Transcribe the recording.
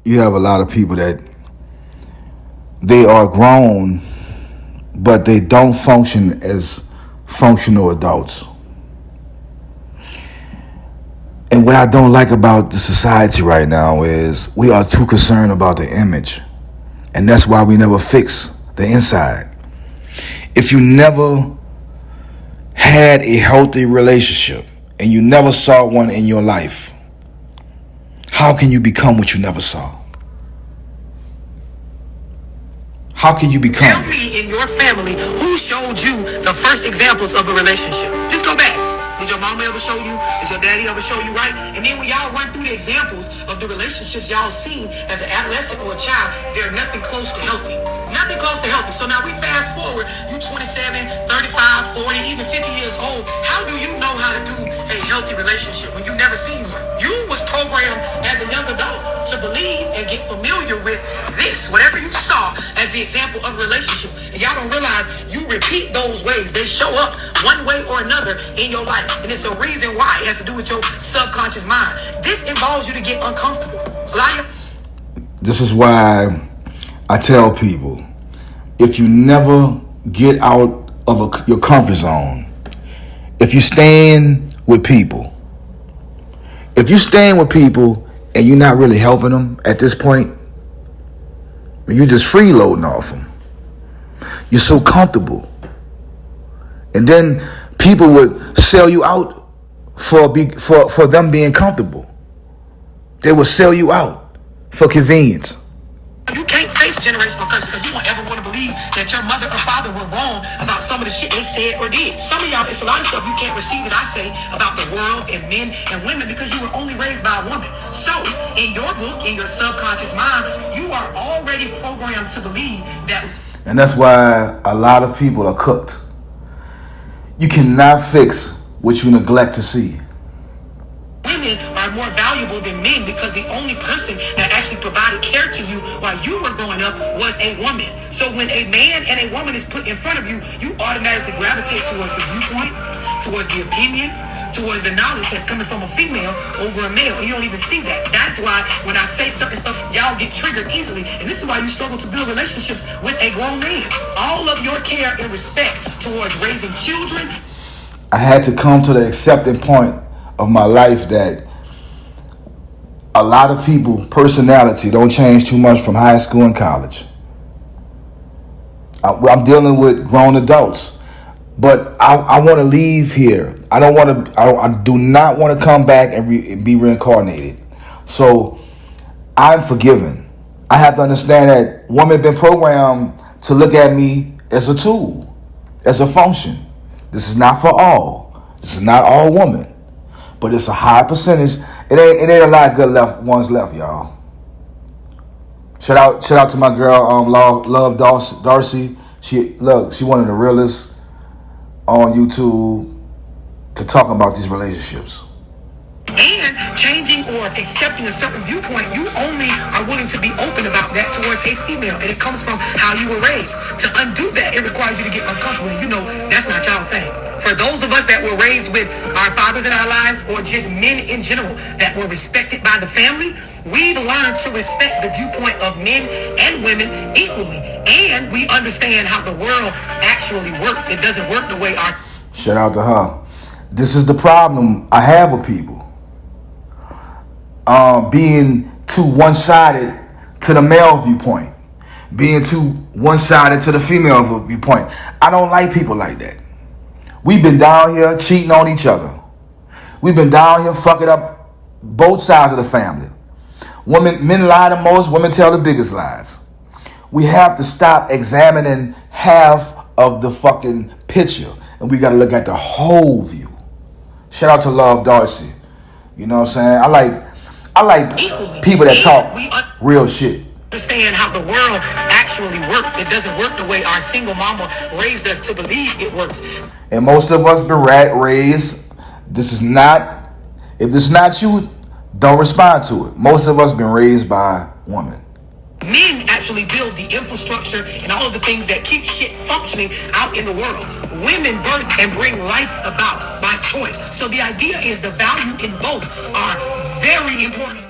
you have a lot of people that they are grown, but they don't function as functional adults. And what I don't like about the society right now is we are too concerned about the image. And that's why we never fix the inside. If you never had a healthy relationship and you never saw one in your life, how can you become what you never saw? How can you become? Tell me in your family who showed you the first examples of a relationship. Just go back. Did your mama ever show you? Did your daddy ever show you, right? And then when y'all run through the examples of the relationships y'all seen as an adolescent or a child, they're nothing close to healthy. Nothing close to healthy. So now we fast forward, you 27, 35, 40, even 50 years old. How do you know how to do a healthy relationship when you never seen one? You was programmed as a young adult to believe and get familiar with this, whatever you saw as the example of a relationship. And y'all don't realize you repeat those ways. They show up one way or another in your life. And it's a reason why. It has to do with your subconscious mind. This involves you to get uncomfortable. This is why I tell people, if you never get out of your comfort zone, if you stand with people, and you're not really helping them at this point, you're just freeloading off them. You're so comfortable. And then people would sell you out for them being comfortable. They will sell you out for convenience. You can't face generational curses because you won't ever want to believe that your mother or father were wrong about some of the shit they said or did. Some of y'all, it's a lot of stuff you can't receive that I say about the world and men and women because you were only raised by a woman. So, in your book, in your subconscious mind, you are already programmed to believe that. And that's why a lot of people are cooked. You cannot fix what you neglect to see. Women are more valuable than men because the only person that actually provided care to you while you were growing up was a woman. So when a man and a woman is put in front of you, you automatically gravitate towards the viewpoint, towards the opinion, towards the knowledge that's coming from a female over a male. And you don't even see that. That's why when I say certain stuff, y'all get triggered easily. And this is why you struggle to build relationships with a grown man. All of your care and respect towards raising children. I had to come to the accepting point of my life that a lot of people personality don't change too much from high school and college. I'm dealing with grown adults, but I want to leave here. I do not want to come back and be reincarnated. So I'm forgiven. I have to understand that women have been programmed to look at me as a tool, as a function. This is not for all. This is not all women. But it's a high percentage. It ain't a lot of good ones left, y'all. Shout out to my girl, LoveDorsey. She one of the realest on YouTube to talk about these relationships. And changing or accepting a certain viewpoint, you only are willing to be open about that towards a female. And it comes from how you were raised. To undo that, it requires you to get uncomfortable. You know, that's not y'all thing. For those of us that were raised with our fathers in our lives, or just men in general that were respected by the family, we've learned to respect the viewpoint of men and women equally. And we understand how the world actually works. It doesn't work the way our... Shout out to her. This is the problem I have with people. Being too one-sided to the male viewpoint. Being too one-sided to the female viewpoint. I don't like people like that. We've been down here cheating on each other. We've been down here fucking up both sides of the family. Men lie the most, women tell the biggest lies. We have to stop examining half of the fucking picture, and we got to look at the whole view. Shout out to LoveDorsey. You know what I'm saying? I like people that talk real shit. Understand how the world actually works. It doesn't work the way our single mama raised us to believe it works. And most of us been raised. If this is not you, don't respond to it. Most of us been raised by women. Men actually build the infrastructure and all of the things that keep shit functioning out in the world. Women birth and bring life about by choice. So the idea is the value in both are very important.